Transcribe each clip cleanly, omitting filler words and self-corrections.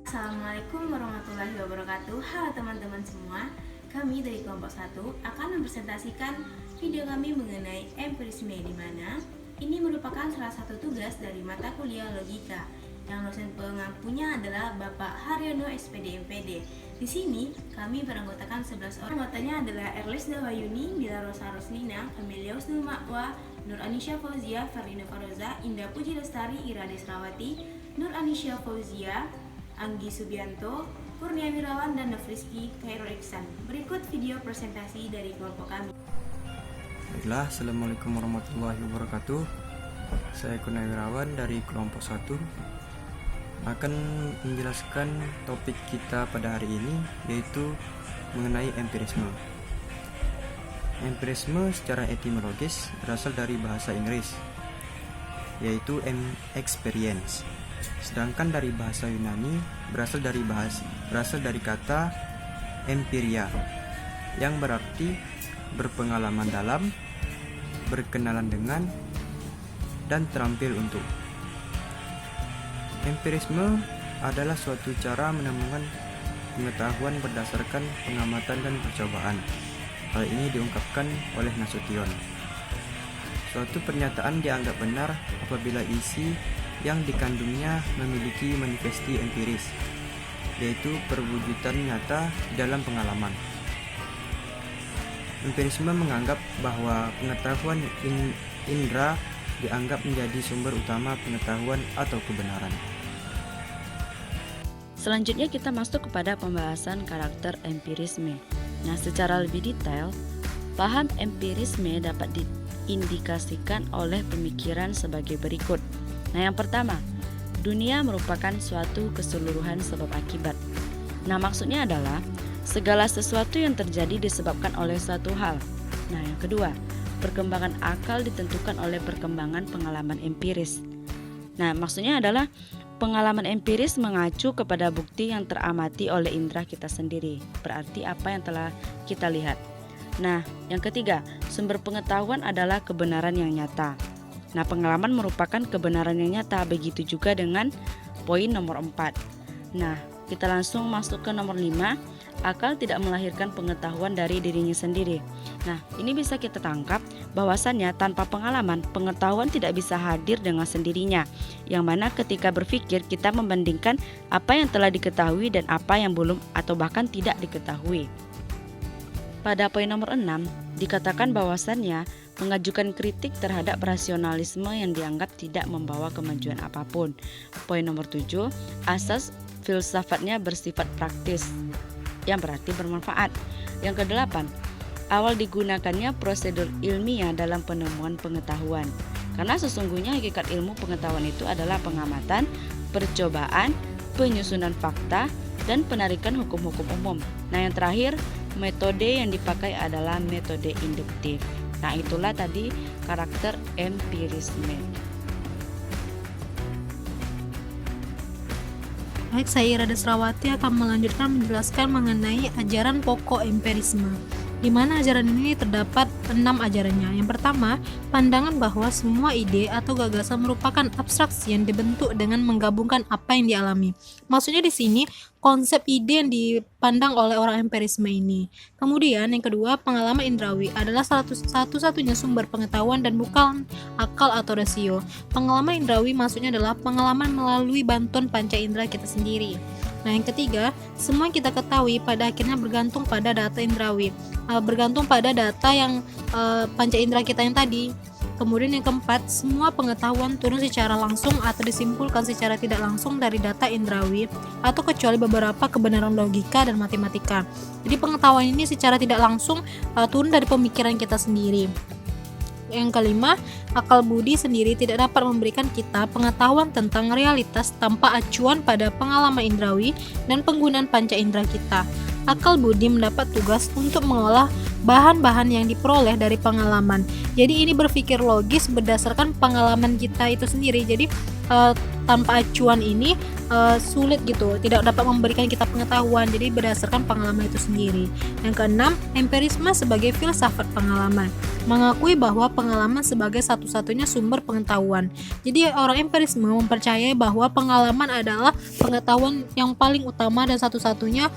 Assalamualaikum warahmatullahi wabarakatuh. Halo teman-teman semua. Kami dari kelompok 1 akan mempresentasikan video kami mengenai empirisme, di mana ini merupakan salah satu tugas dari mata kuliah logika. Yang dosen pengampunya adalah Bapak Haryono SPD MPD. Di sini kami beranggotakan 11 orang. Anggotanya adalah Erlis Dawayuni, Mila Rosa Roslina, Amelia Husnul Ma'wa, Nur Anisha Fauzia, Ferdinand Faroza, Indah Puji Lestari, Irade Srawati, Nur Anisha Fauzia, Anggi Subianto, Kurnia Wirawan, dan Nofriski Khairul Iksan. Berikut video presentasi dari kelompok kami. Baiklah, Assalamualaikum warahmatullahi wabarakatuh. Saya Kurnia Wirawan dari kelompok 1 akan menjelaskan topik kita pada hari ini, yaitu mengenai empirisme. Empirisme secara etimologis berasal dari bahasa Inggris, yaitu experience. Sedangkan dari bahasa Yunani berasal dari kata empiria, yang berarti berpengalaman dalam, berkenalan dengan, dan terampil untuk. Empirisme adalah suatu cara menemukan pengetahuan berdasarkan pengamatan dan percobaan. Hal ini diungkapkan oleh Nasution. Suatu pernyataan dianggap benar apabila isi yang dikandungnya memiliki manifesti empiris, yaitu perwujudan nyata dalam pengalaman. Empirisme menganggap bahwa pengetahuan indera dianggap menjadi sumber utama pengetahuan atau kebenaran. Selanjutnya kita masuk kepada pembahasan karakter empirisme. Nah, secara lebih detail, paham empirisme dapat diindikasikan oleh pemikiran sebagai berikut. Nah, yang pertama, dunia merupakan suatu keseluruhan sebab akibat. Nah, maksudnya adalah segala sesuatu yang terjadi disebabkan oleh suatu hal. Nah, yang kedua, perkembangan akal ditentukan oleh perkembangan pengalaman empiris. Nah, maksudnya adalah pengalaman empiris mengacu kepada bukti yang teramati oleh indera kita sendiri. Berarti apa yang telah kita lihat. Nah, yang ketiga, sumber pengetahuan adalah kebenaran yang nyata. Nah, pengalaman merupakan kebenaran yang nyata, begitu juga dengan poin nomor 4. Nah, kita langsung masuk ke nomor 5. Akal tidak melahirkan pengetahuan dari dirinya sendiri. Nah, ini bisa kita tangkap bahwasannya tanpa pengalaman, pengetahuan tidak bisa hadir dengan sendirinya. Yang mana ketika berpikir kita membandingkan apa yang telah diketahui dan apa yang belum atau bahkan tidak diketahui. Pada poin nomor 6, dikatakan bahwasannya mengajukan kritik terhadap rasionalisme yang dianggap tidak membawa kemajuan apapun. Poin nomor 7, asas filsafatnya bersifat praktis, yang berarti bermanfaat. Yang ke-8, awal digunakannya prosedur ilmiah dalam penemuan pengetahuan. Karena sesungguhnya hakikat ilmu pengetahuan itu adalah pengamatan, percobaan, penyusunan fakta, dan penarikan hukum-hukum umum. Nah, yang terakhir, metode yang dipakai adalah metode induktif. Nah, itulah tadi karakter empirisme. Baik, saya Irade Srawati akan melanjutkan menjelaskan mengenai ajaran pokok empirisme, di mana ajaran ini terdapat 6 ajarannya. Yang pertama, pandangan bahwa semua ide atau gagasan merupakan abstraksi yang dibentuk dengan menggabungkan apa yang dialami. Maksudnya di sini konsep ide yang dipandang oleh orang empirisme ini. Kemudian yang kedua, pengalaman indrawi adalah satu-satunya sumber pengetahuan dan bukan akal atau rasio. Pengalaman indrawi maksudnya adalah pengalaman melalui bantuan panca indera kita sendiri. Nah, yang ketiga, semua yang kita ketahui pada akhirnya bergantung pada data indrawi, bergantung pada data yang panca indera kita yang tadi. Kemudian yang keempat, semua pengetahuan turun secara langsung atau disimpulkan secara tidak langsung dari data indrawi, atau kecuali beberapa kebenaran logika dan matematika. Jadi pengetahuan ini secara tidak langsung turun dari pemikiran kita sendiri. Yang kelima, akal budi sendiri tidak dapat memberikan kita pengetahuan tentang realitas tanpa acuan pada pengalaman indrawi dan penggunaan panca indera kita. Akal budi mendapat tugas untuk mengolah bahan-bahan yang diperoleh dari pengalaman. Jadi ini berpikir logis berdasarkan pengalaman kita itu sendiri. Jadi tanpa acuan ini sulit gitu, tidak dapat memberikan kita pengetahuan, jadi berdasarkan pengalaman itu sendiri. Yang keenam, empirisme sebagai filsafat pengalaman, mengakui bahwa pengalaman sebagai satu-satunya sumber pengetahuan. Jadi orang empirisme mempercayai bahwa pengalaman adalah pengetahuan yang paling utama dan satu-satunya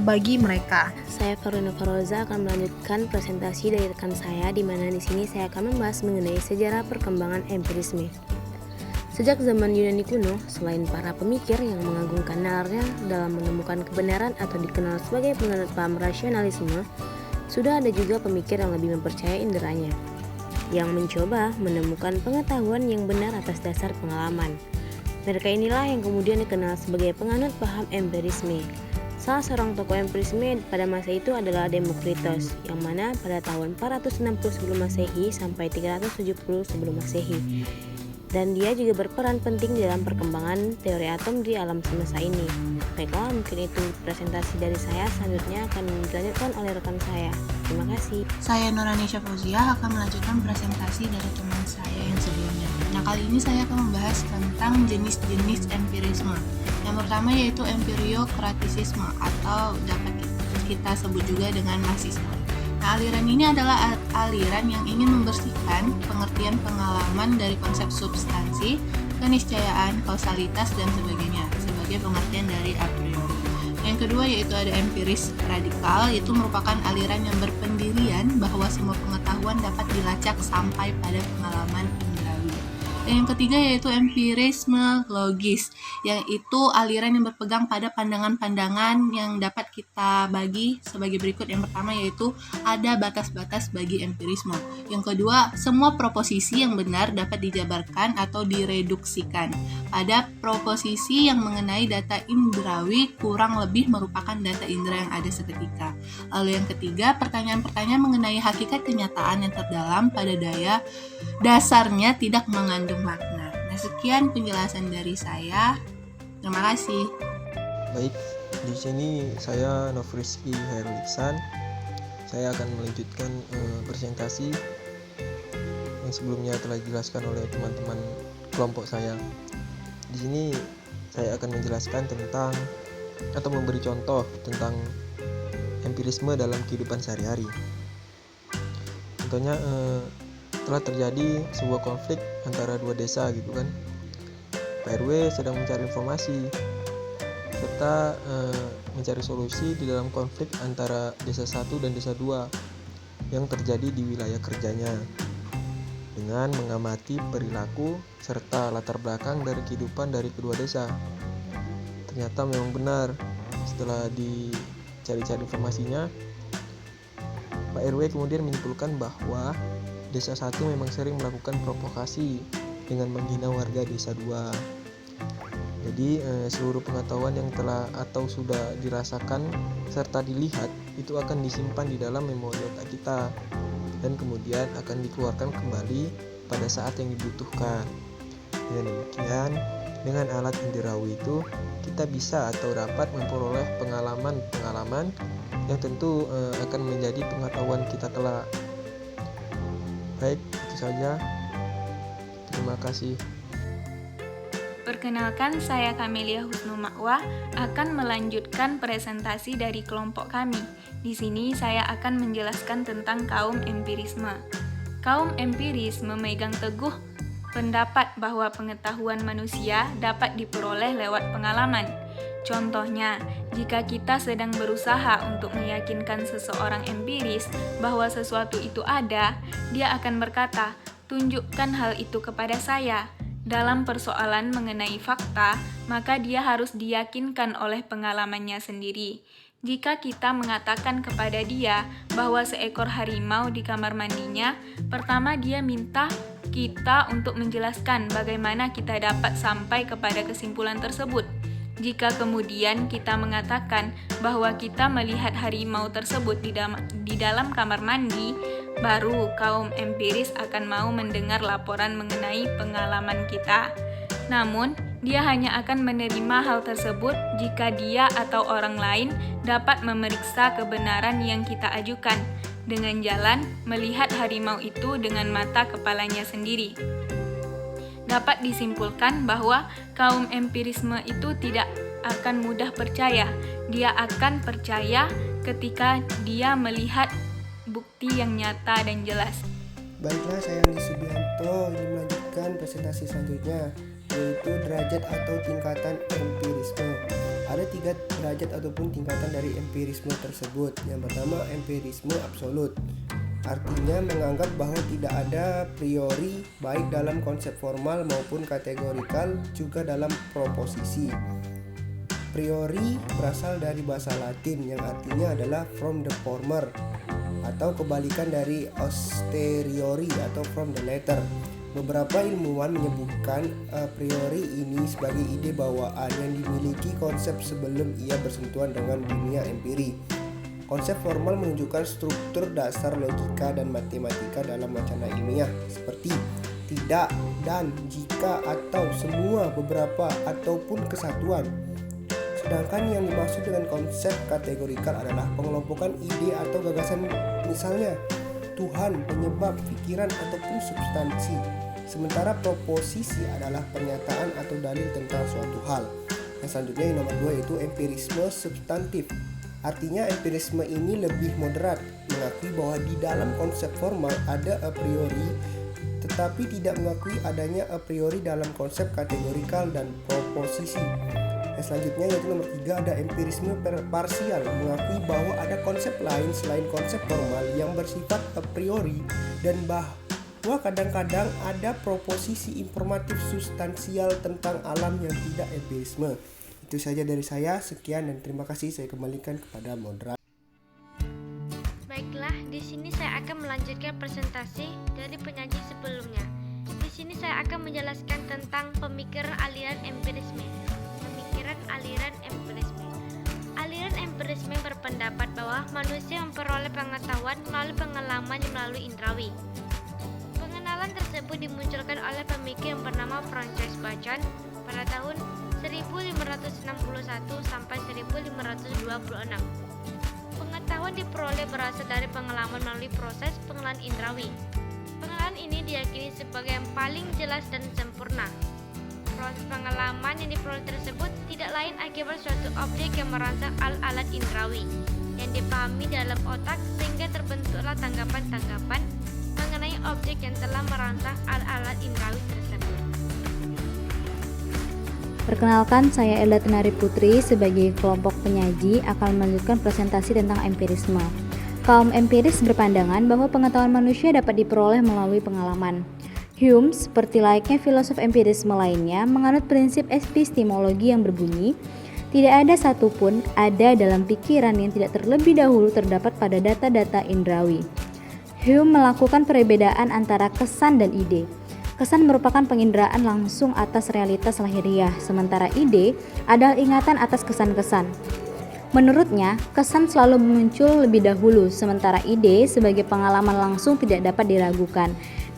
bagi mereka. Saya Faruna Faroza akan melanjutkan presentasi dari rekan saya, di mana di sini saya akan membahas mengenai sejarah perkembangan empirisme. Sejak zaman Yunani kuno, selain para pemikir yang mengagungkan nalarnya dalam menemukan kebenaran atau dikenal sebagai penganut paham rasionalisme, sudah ada juga pemikir yang lebih mempercayai inderanya, yang mencoba menemukan pengetahuan yang benar atas dasar pengalaman. Mereka inilah yang kemudian dikenal sebagai penganut paham empirisme. Salah seorang tokoh empirisme pada masa itu adalah Demokritos, yang mana pada tahun 460 sebelum Masehi sampai 370 sebelum Masehi. Dan dia juga berperan penting dalam perkembangan teori atom di alam semesta ini. Baiklah, mungkin itu presentasi dari saya. Selanjutnya akan dilanjutkan oleh rekan saya. Terima kasih. Saya Nuranisha Fauziah akan melanjutkan presentasi dari teman saya yang sebelumnya. Nah, kali ini saya akan membahas tentang jenis-jenis empirisme. Yang pertama yaitu empiriokratisisme atau dapat kita sebut juga dengan marxisme. Nah, aliran ini adalah aliran yang ingin membersihkan pengertian pengalaman dari konsep substansi, keniscayaan, kausalitas, dan sebagainya sebagai pengertian dari a priori. Yang kedua yaitu ada empiris radikal, yaitu merupakan aliran yang berpendirian bahwa semua pengetahuan dapat dilacak sampai pada pengalaman indrawi. Dan yang ketiga yaitu empirisme logis, yaitu aliran yang berpegang pada pandangan-pandangan yang dapat kita bagi sebagai berikut. Yang pertama yaitu ada batas-batas bagi empirisme. Yang kedua, semua proposisi yang benar dapat dijabarkan atau direduksikan pada proposisi yang mengenai data indrawi kurang lebih merupakan data indera yang ada seketika. Lalu yang ketiga, pertanyaan-pertanyaan mengenai hakikat kenyataan yang terdalam pada daya dasarnya tidak mengandung makna. Nah, sekian penjelasan dari saya. Terima kasih. Baik, di sini saya Nofriski Herlisan. Saya akan melanjutkan presentasi yang sebelumnya telah dijelaskan oleh teman-teman kelompok saya. Di sini saya akan menjelaskan tentang atau memberi contoh tentang empirisme dalam kehidupan sehari-hari. Contohnya telah terjadi sebuah konflik antara dua desa gitu kan. Pak RW sedang mencari informasi serta mencari solusi di dalam konflik antara desa 1 dan desa 2 yang terjadi di wilayah kerjanya, dengan mengamati perilaku serta latar belakang dari kehidupan dari kedua desa. Ternyata memang benar, setelah dicari-cari informasinya, Pak RW kemudian menyimpulkan bahwa desa 1 memang sering melakukan provokasi dengan menghina warga desa 2. Jadi seluruh pengetahuan yang telah atau sudah dirasakan serta dilihat itu akan disimpan di dalam memori otak kita dan kemudian akan dikeluarkan kembali pada saat yang dibutuhkan. Dengan demikian, dengan alat inderawi itu kita bisa atau dapat memperoleh pengalaman-pengalaman yang tentu akan menjadi pengetahuan kita kelak. Baik, itu saja. Terima kasih. Perkenalkan, saya Kamelia Husnu Ma'wah akan melanjutkan presentasi dari kelompok kami. Di sini saya akan menjelaskan tentang kaum empirisme. Kaum empiris memegang teguh pendapat bahwa pengetahuan manusia dapat diperoleh lewat pengalaman. Contohnya, jika kita sedang berusaha untuk meyakinkan seseorang empiris bahwa sesuatu itu ada, dia akan berkata, "Tunjukkan hal itu kepada saya." Dalam persoalan mengenai fakta, maka dia harus diyakinkan oleh pengalamannya sendiri. Jika kita mengatakan kepada dia bahwa seekor harimau di kamar mandinya, pertama dia minta kita untuk menjelaskan bagaimana kita dapat sampai kepada kesimpulan tersebut. Jika kemudian kita mengatakan bahwa kita melihat harimau tersebut di dalam kamar mandi, baru kaum empiris akan mau mendengar laporan mengenai pengalaman kita. Namun, dia hanya akan menerima hal tersebut jika dia atau orang lain dapat memeriksa kebenaran yang kita ajukan dengan jalan melihat harimau itu dengan mata kepalanya sendiri. dapat disimpulkan bahwa kaum empirisme itu tidak akan mudah percaya. Dia akan percaya ketika dia melihat bukti yang nyata dan jelas. Baiklah, saya Andi Subianto ini melanjutkan presentasi selanjutnya, yaitu derajat atau tingkatan empirisme. Ada 3 derajat ataupun tingkatan dari empirisme tersebut. Yang pertama, empirisme absolut. Artinya menganggap bahwa tidak ada priori baik dalam konsep formal maupun kategorikal, juga dalam proposisi. Priori berasal dari bahasa Latin yang artinya adalah from the former, atau kebalikan dari posteriori atau from the latter. Beberapa ilmuwan menyebutkan a priori ini sebagai ide bawaan yang dimiliki konsep sebelum ia bersentuhan dengan dunia empiri. Konsep formal menunjukkan struktur dasar logika dan matematika dalam wacana ilmiah, seperti tidak, dan, jika, atau, semua, beberapa, ataupun kesatuan. Sedangkan yang dimaksud dengan konsep kategorikal adalah pengelompokan ide atau gagasan, misalnya Tuhan, penyebab, pikiran, ataupun substansi. Sementara proposisi adalah pernyataan atau dalil tentang suatu hal. Yang selanjutnya yang nomor 2 yaitu empirisme substantif. Artinya empirisme ini lebih moderat, mengakui bahwa di dalam konsep formal ada a priori, tetapi tidak mengakui adanya a priori dalam konsep kategorikal dan proposisi. Yang selanjutnya yaitu nomor 3 ada empirisme parsial, mengakui bahwa ada konsep lain selain konsep formal yang bersifat a priori, dan bahwa kadang-kadang ada proposisi informatif substansial tentang alam yang tidak empirisme. Itu saja dari saya, sekian dan terima kasih. Saya kembalikan kepada moderator. Baiklah, di sini saya akan melanjutkan presentasi dari penyaji sebelumnya. Di sini saya akan menjelaskan tentang pemikiran aliran empirisme. Aliran empirisme berpendapat bahwa manusia memperoleh pengetahuan melalui pengalaman yang melalui indrawi. Pengenalan tersebut dimunculkan oleh pemikir yang bernama Francis Bacon pada tahun 1561 sampai 1526. Pengetahuan diperoleh berasal dari pengalaman melalui proses pengenalan indrawi. Pengenalan ini diyakini sebagai yang paling jelas dan sempurna. Proses pengalaman yang diperoleh tersebut tidak lain akibat suatu objek yang merangsang alat indrawi yang dipahami dalam otak, sehingga terbentuklah tanggapan-tanggapan mengenai objek yang telah merangsang alat indrawi tersebut. Perkenalkan, saya Elda Tenari Putri sebagai kelompok penyaji akan melanjutkan presentasi tentang empirisme. Kaum empiris berpandangan bahwa pengetahuan manusia dapat diperoleh melalui pengalaman. Hume, seperti layaknya filosof empirisme lainnya, menganut prinsip epistemologi yang berbunyi, tidak ada satupun ada dalam pikiran yang tidak terlebih dahulu terdapat pada data-data indrawi. Hume melakukan perbedaan antara kesan dan ide. Kesan merupakan penginderaan langsung atas realitas lahiriah, sementara ide adalah ingatan atas kesan-kesan. Menurutnya, kesan selalu muncul lebih dahulu, sementara ide sebagai pengalaman langsung tidak dapat diragukan.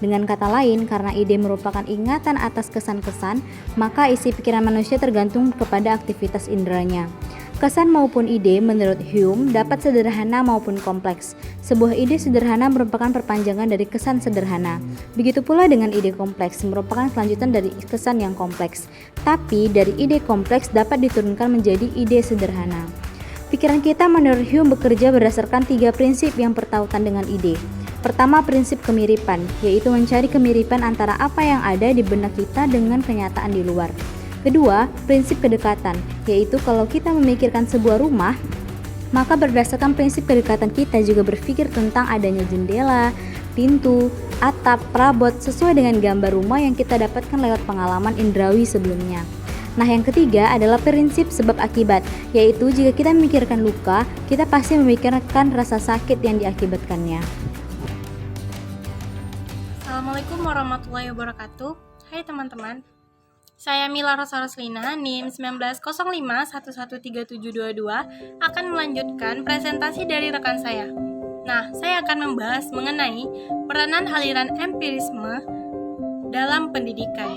Dengan kata lain, karena ide merupakan ingatan atas kesan-kesan, maka isi pikiran manusia tergantung kepada aktivitas inderanya. Kesan maupun ide menurut Hume dapat sederhana maupun kompleks. Sebuah ide sederhana merupakan perpanjangan dari kesan sederhana. Begitu pula dengan ide kompleks, merupakan kelanjutan dari kesan yang kompleks. Tapi dari ide kompleks dapat diturunkan menjadi ide sederhana. Pikiran kita menurut Hume bekerja berdasarkan 3 prinsip yang bertautan dengan ide. Pertama, prinsip kemiripan, yaitu mencari kemiripan antara apa yang ada di benak kita dengan kenyataan di luar. Kedua, prinsip kedekatan, yaitu kalau kita memikirkan sebuah rumah, maka berdasarkan prinsip kedekatan kita juga berpikir tentang adanya jendela, pintu, atap, perabot sesuai dengan gambar rumah yang kita dapatkan lewat pengalaman indrawi sebelumnya. Nah, yang ketiga adalah prinsip sebab akibat, yaitu jika kita memikirkan luka, kita pasti memikirkan rasa sakit yang diakibatkannya. Assalamualaikum warahmatullahi wabarakatuh. Hai teman-teman, saya Mila Rosa Roslina, NIM 1905113722 akan melanjutkan presentasi dari rekan saya. Nah, saya akan membahas mengenai peranan aliran empirisme dalam pendidikan.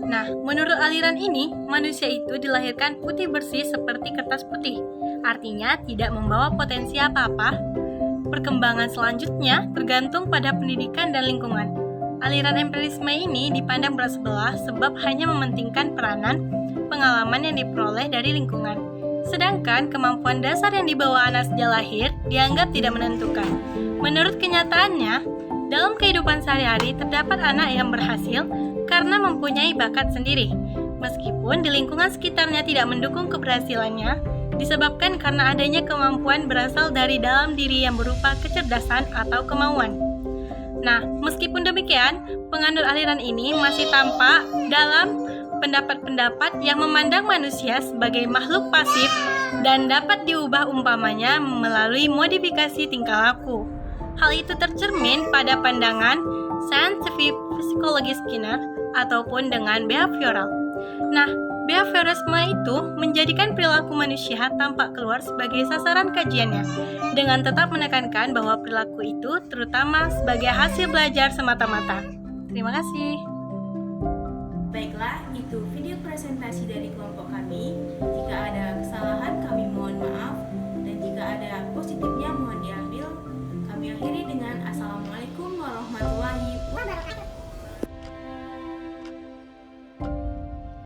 Nah, menurut aliran ini, manusia itu dilahirkan putih bersih seperti kertas putih, artinya tidak membawa potensi apa-apa. Perkembangan selanjutnya tergantung pada pendidikan dan lingkungan. aliran empirisme ini dipandang berat sebelah sebab hanya mementingkan peranan pengalaman yang diperoleh dari lingkungan. Sedangkan kemampuan dasar yang dibawa anak sejak lahir dianggap tidak menentukan. Menurut kenyataannya, dalam kehidupan sehari-hari terdapat anak yang berhasil karena mempunyai bakat sendiri. Meskipun di lingkungan sekitarnya tidak mendukung keberhasilannya, disebabkan karena adanya kemampuan berasal dari dalam diri yang berupa kecerdasan atau kemauan. Nah, meskipun demikian, penganut aliran ini masih tampak dalam pendapat-pendapat yang memandang manusia sebagai makhluk pasif dan dapat diubah umpamanya melalui modifikasi tingkah laku. Hal itu tercermin pada pandangan scientific psikologi Skinner ataupun dengan behavioral. Nah, behaviorisme itu menjadikan perilaku manusia tampak keluar sebagai sasaran kajiannya, dengan tetap menekankan bahwa perilaku itu terutama sebagai hasil belajar semata-mata. Terima kasih. Baiklah, itu video presentasi dari kelompok kami. Jika ada kesalahan, kami mohon maaf. Dan jika ada positifnya, mohon diambil. Kami akhiri dengan Assalamualaikum warahmatullahi